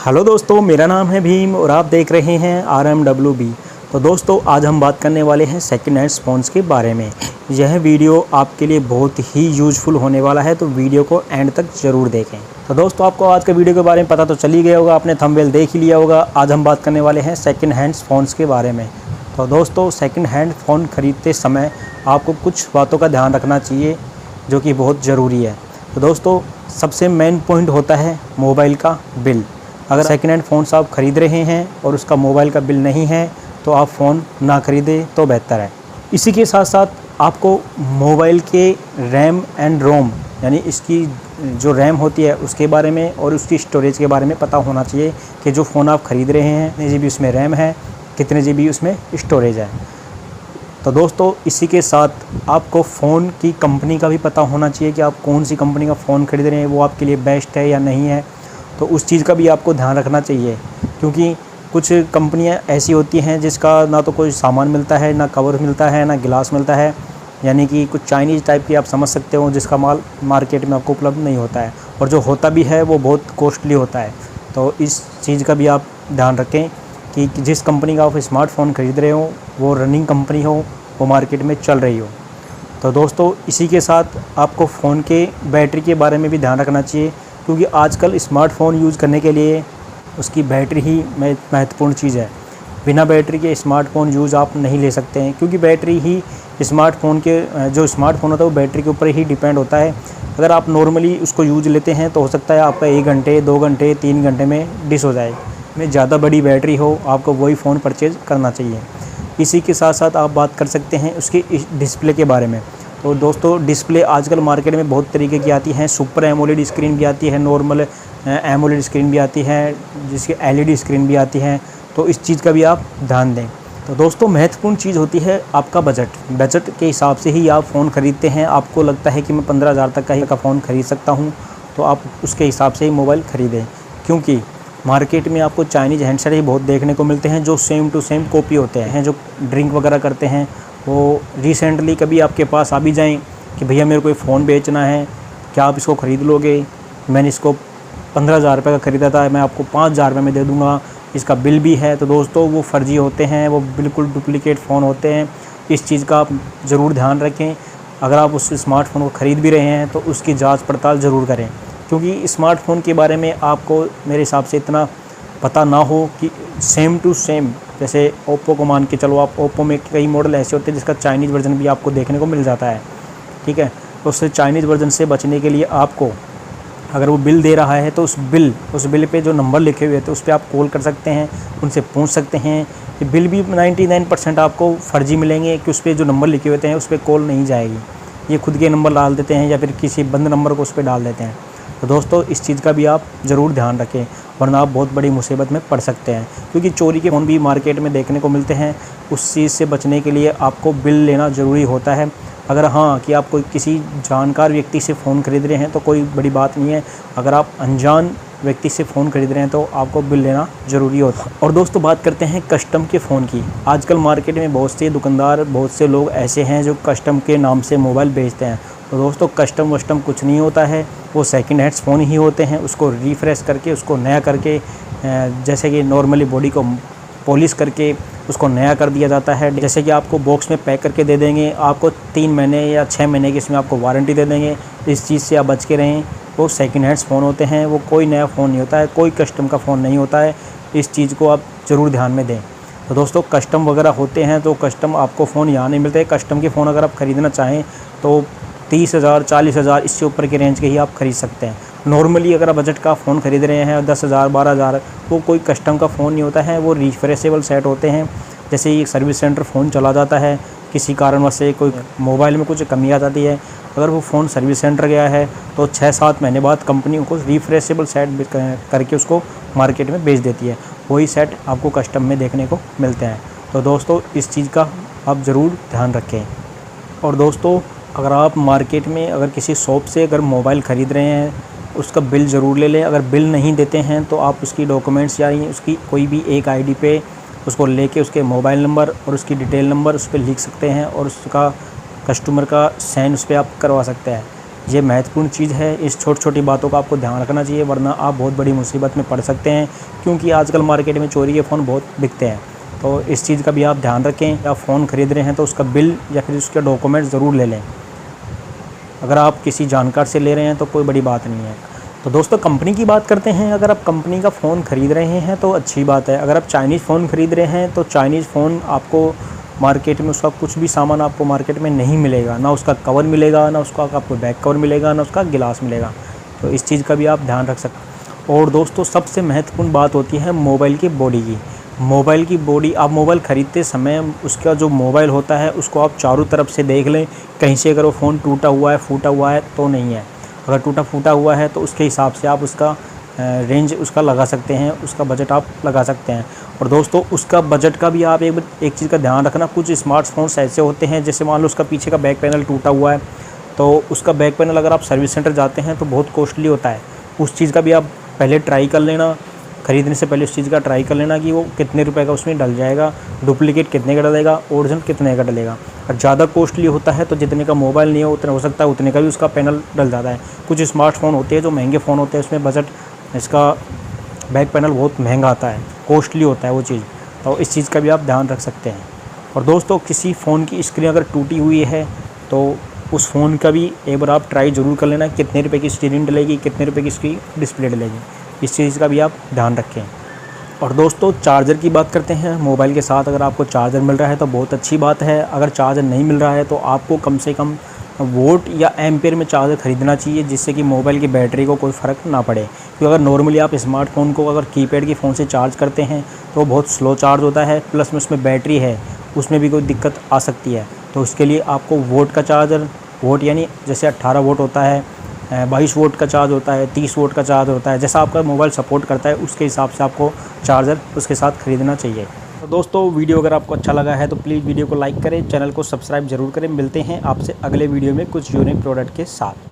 Hello दोस्तों, मेरा नाम है भीम और आप देख रहे हैं RMWB। तो दोस्तों, आज हम बात करने वाले हैं सेकंड हैंड फ़ोन्स के बारे में। यह वीडियो आपके लिए बहुत ही यूज़फुल होने वाला है, तो वीडियो को एंड तक ज़रूर देखें। तो दोस्तों, आपको आज के वीडियो के बारे में पता तो चल ही गया होगा, आपने थंबनेल देख ही लिया होगा। आज हम बात करने वाले हैं सेकंड हैंड फ़ोन्स के बारे में। तो दोस्तों, सेकंड हैंड फ़ोन ख़रीदते समय आपको कुछ बातों का ध्यान रखना चाहिए जो कि बहुत ज़रूरी है। तो दोस्तों, सबसे मेन पॉइंट होता है मोबाइल का बिल। अगर सेकेंड हैंड फ़ोन्स आप ख़रीद रहे हैं और उसका मोबाइल का बिल नहीं है तो आप फ़ोन ना ख़रीदें तो बेहतर है। इसी के साथ साथ आपको मोबाइल के रैम एंड रोम यानी इसकी जो रैम होती है उसके बारे में और उसकी स्टोरेज के बारे में पता होना चाहिए कि जो फ़ोन आप ख़रीद रहे हैं कितने GB उसमें रैम है, कितने GB उसमें स्टोरेज है। तो दोस्तों, इसी के साथ आपको फ़ोन की कंपनी का भी पता होना चाहिए कि आप कौन सी कंपनी का फ़ोन ख़रीद रहे हैं, वो आपके लिए बेस्ट है या नहीं है। तो उस चीज़ का भी आपको ध्यान रखना चाहिए, क्योंकि कुछ कंपनियां ऐसी होती हैं जिसका ना तो कोई सामान मिलता है, ना कवर मिलता है, ना गिलास मिलता है, यानी कि कुछ चाइनीज़ टाइप की आप समझ सकते हो, जिसका माल मार्केट में आपको उपलब्ध नहीं होता है, और जो होता भी है वो बहुत कॉस्टली होता है। तो इस चीज़ का भी आप ध्यान रखें कि जिस कंपनी का आप स्मार्टफ़ोन ख़रीद रहे हो वो रनिंग कंपनी हो, वो मार्केट में चल रही हो। तो दोस्तों, इसी के साथ आपको फ़ोन के बैटरी के बारे में भी ध्यान रखना चाहिए, क्योंकि आजकल स्मार्टफ़ोन यूज़ करने के लिए उसकी बैटरी ही महत्वपूर्ण चीज़ है। बिना बैटरी के स्मार्टफ़ोन यूज़ आप नहीं ले सकते हैं, क्योंकि बैटरी ही स्मार्टफ़ोन के जो स्मार्टफ़ोन होता है वो बैटरी के ऊपर ही डिपेंड होता है। अगर आप नॉर्मली उसको यूज़ लेते हैं तो हो सकता है आपका 1 घंटे, 2 घंटे, 3 घंटे में डिस हो जाए। में ज़्यादा बड़ी बैटरी हो, आपको वही फ़ोन परचेज़ करना चाहिए। इसी के साथ साथ आप बात कर सकते हैं उसकी डिस्प्ले के बारे में। तो दोस्तों, डिस्प्ले आजकल मार्केट में बहुत तरीके की आती हैं। सुपर एमोलेड स्क्रीन भी आती है, नॉर्मल एमोलेड स्क्रीन भी आती है, जिसकी LED स्क्रीन भी आती है। तो इस चीज़ का भी आप ध्यान दें। तो दोस्तों, महत्वपूर्ण चीज़ होती है आपका बजट के हिसाब से ही आप फ़ोन ख़रीदते हैं। आपको लगता है कि मैं 15,000 तक का फ़ोन ख़रीद सकता हूँ, तो आप उसके हिसाब से ही मोबाइल ख़रीदें, क्योंकि मार्केट में आपको चाइनीज़ हैंडसेट ही बहुत देखने को मिलते हैं जो सेम टू सेम कॉपी होते हैं। जो ड्रिंक वगैरह करते हैं वो रिसेंटली कभी आपके पास आ भी जाएँ कि भैया मेरे को ये फ़ोन बेचना है, क्या आप इसको ख़रीद लोगे? मैंने इसको 15,000 रुपये का ख़रीदा था, मैं आपको 5,000 रुपये में दे दूँगा, इसका बिल भी है। तो दोस्तों, वो फ़र्जी होते हैं, वो बिल्कुल डुप्लीकेट फ़ोन होते हैं। इस चीज़ का आप ज़रूर ध्यान रखें। अगर आप उस स्मार्टफ़ोन को ख़रीद भी रहे हैं तो उसकी जाँच पड़ताल ज़रूर करें, क्योंकि स्मार्टफ़ोन के बारे में आपको मेरे हिसाब से इतना पता ना हो कि सेम टू सेम, जैसे ओप्पो को मान के चलो आप, ओप्पो में कई मॉडल ऐसे होते हैं जिसका चाइनीज़ वर्जन भी आपको देखने को मिल जाता है, ठीक है। तो उससे चाइनीज़ वर्जन से बचने के लिए आपको, अगर वो बिल दे रहा है तो उस बिल पे जो नंबर लिखे हुए थे उस पर आप कॉल कर सकते हैं, उनसे पूछ सकते हैं। कि बिल भी 99% आपको फ़र्जी मिलेंगे कि उस पर जो नंबर लिखे हुए हैं उस पर कॉल नहीं जाएगी, ये खुद के नंबर डाल देते हैं या फिर किसी बंद नंबर को उस पर डाल देते हैं। तो दोस्तों, इस चीज़ का भी आप ज़रूर ध्यान रखें, वरना आप बहुत बड़ी मुसीबत में पड़ सकते हैं, क्योंकि चोरी के फ़ोन भी मार्केट में देखने को मिलते हैं। उस चीज़ से बचने के लिए आपको बिल लेना ज़रूरी होता है। अगर हाँ कि आप कोई किसी जानकार व्यक्ति से फ़ोन ख़रीद रहे हैं तो कोई बड़ी बात नहीं है। अगर आप अनजान व्यक्ति से फ़ोन ख़रीद रहे हैं तो आपको बिल लेना ज़रूरी होता है। और दोस्तों, बात करते हैं कस्टम के फ़ोन की। आजकल मार्केट में बहुत से दुकानदार, बहुत से लोग ऐसे हैं जो कस्टम के नाम से मोबाइल बेचते हैं। तो दोस्तों, कस्टम वस्टम कुछ नहीं होता है, वो सेकंड हैंड फ़ोन ही होते हैं। उसको रिफ़्रेश करके, उसको नया करके, जैसे कि नॉर्मली बॉडी को पॉलिश करके उसको नया कर दिया जाता है। जैसे कि आपको बॉक्स में पैक करके दे देंगे, आपको 3 महीने या 6 महीने की इसमें आपको वारंटी दे देंगे। इस चीज़ से आप बच के रहें। वो सेकंड हैंड फ़ोन होते हैं, वो कोई नया फ़ोन नहीं होता है, कोई कस्टम का फ़ोन नहीं होता है। इस चीज़ को आप ज़रूर ध्यान में दें। तो दोस्तों, कस्टम वगैरह होते हैं तो कस्टम आपको फ़ोन यहाँ नहीं मिलते। कस्टम के फ़ोन अगर आप ख़रीदना चाहें तो 30,000, 40,000 इससे ऊपर के रेंज के ही आप ख़रीद सकते हैं। नॉर्मली अगर आप बजट का फ़ोन ख़रीद रहे हैं 10,000, 12,000, वो कोई कस्टम का फ़ोन नहीं होता है, वो रिफ्रेशेबल सेट होते हैं। जैसे ही सर्विस सेंटर फ़ोन चला जाता है, किसी कारणवश से कोई मोबाइल में कुछ कमी आ जाती है, अगर वो फ़ोन सर्विस सेंटर गया है तो 6-7 महीने बाद कंपनी उनको रिफ्रेशेबल सेट करके उसको मार्केट में बेच देती है। वही सेट आपको कस्टम में देखने को मिलते हैं। तो दोस्तों, इस चीज़ का आप ज़रूर ध्यान रखें। और दोस्तों, अगर आप मार्केट में अगर किसी शॉप से अगर मोबाइल ख़रीद रहे हैं, उसका बिल ज़रूर ले लें। अगर बिल नहीं देते हैं तो आप उसकी डॉक्यूमेंट्स या उसकी कोई भी एक ID पे उसको लेके उसके मोबाइल नंबर और उसकी डिटेल नंबर उस पर लिख सकते हैं और उसका कस्टमर का साइन उस पर आप करवा सकते हैं। ये महत्वपूर्ण चीज़ है। इस छोटी बातों का आपको ध्यान रखना चाहिए, वरना आप बहुत बड़ी मुसीबत में पड़ सकते हैं, क्योंकि आजकल मार्केट में चोरी के फ़ोन बहुत बिकते हैं। तो इस चीज़ का भी आप ध्यान रखें। या फ़ोन ख़रीद रहे हैं तो उसका बिल या फिर उसके डॉक्यूमेंट ज़रूर ले लें। अगर आप किसी जानकार से ले रहे हैं तो कोई बड़ी बात नहीं है। तो दोस्तों कंपनी की बात करते हैं। अगर आप कंपनी का फ़ोन ख़रीद रहे हैं तो अच्छी बात है। अगर आप चाइनीज़ फ़ोन ख़रीद रहे हैं तो चाइनीज़ फ़ोन आपको मार्केट में उसका कुछ भी सामान आपको मार्केट में नहीं मिलेगा। ना उसका कवर मिलेगा, ना उसका आपको बैक कवर मिलेगा, ना उसका गिलास मिलेगा। तो इस चीज़ का भी आप ध्यान रख सकते। और दोस्तों सबसे महत्वपूर्ण बात होती है मोबाइल की बॉडी की। मोबाइल की बॉडी, आप मोबाइल ख़रीदते समय उसका जो मोबाइल होता है उसको आप चारों तरफ से देख लें। कहीं से अगर वो फ़ोन टूटा हुआ है, फूटा हुआ है तो नहीं है। अगर टूटा फूटा हुआ है तो उसके हिसाब से आप उसका रेंज उसका लगा सकते हैं, उसका बजट आप लगा सकते हैं। और दोस्तों उसका बजट का भी आप एक चीज़ का ध्यान रखना। कुछ स्मार्टफ़ोन्स ऐसे होते हैं, जैसे मान लो उसका पीछे का बैक पैनल टूटा हुआ है, तो उसका बैक पैनल अगर आप सर्विस सेंटर जाते हैं तो बहुत कॉस्टली होता है। उस चीज़ का भी आप पहले ट्राई कर लेना, ख़रीदने से पहले उस चीज़ का ट्राई कर लेना कि वो कितने रुपए का उसमें डल जाएगा, डुप्लीकेट कितने का डलेगा, ओरिजिनल कितने का डलेगा। और ज़्यादा कॉस्टली होता है तो जितने का मोबाइल नहीं है उतना हो सकता है उतने का भी उसका पैनल डल जाता है। कुछ स्मार्टफ़ोन होते हैं जो महंगे फ़ोन होते हैं, उसमें बजट इसका बैक पैनल बहुत महंगा आता है, कॉस्टली होता है वो चीज़। तो इस चीज़ का भी आप ध्यान रख सकते हैं। और दोस्तों किसी फ़ोन की स्क्रीन अगर टूटी हुई है तो उस फ़ोन का भी एक बार आप ट्राई ज़रूर कर लेना, कितने रुपए की स्क्रीन डलेगी, कितने रुपए की इसकी डिस्प्ले डलेगी। इस चीज़ का भी आप ध्यान रखें। और दोस्तों चार्जर की बात करते हैं। मोबाइल के साथ अगर आपको चार्जर मिल रहा है तो बहुत अच्छी बात है। अगर चार्जर नहीं मिल रहा है तो आपको कम से कम वोल्ट या एम्पेयर में चार्जर ख़रीदना चाहिए, जिससे कि मोबाइल की बैटरी को कोई फ़र्क ना पड़े। क्योंकि अगर नॉर्मली आप स्मार्टफ़ोन को अगर कीपैड के फ़ोन से चार्ज करते हैं तो बहुत स्लो चार्ज होता है, प्लस में उसमें बैटरी है, उसमें भी कोई दिक्कत आ सकती है। तो उसके लिए आपको वोल्ट का चार्जर, वोल्ट यानी जैसे 18 वोल्ट होता है, 22 वोल्ट का चार्ज होता है, 30 वोल्ट का चार्ज होता है, जैसा आपका मोबाइल सपोर्ट करता है उसके हिसाब से आपको चार्जर उसके साथ ख़रीदना चाहिए। तो दोस्तों वीडियो अगर आपको अच्छा लगा है तो प्लीज़ वीडियो को लाइक करें, चैनल को सब्सक्राइब जरूर करें। मिलते हैं आपसे अगले वीडियो में कुछ यूनिक प्रोडक्ट के साथ।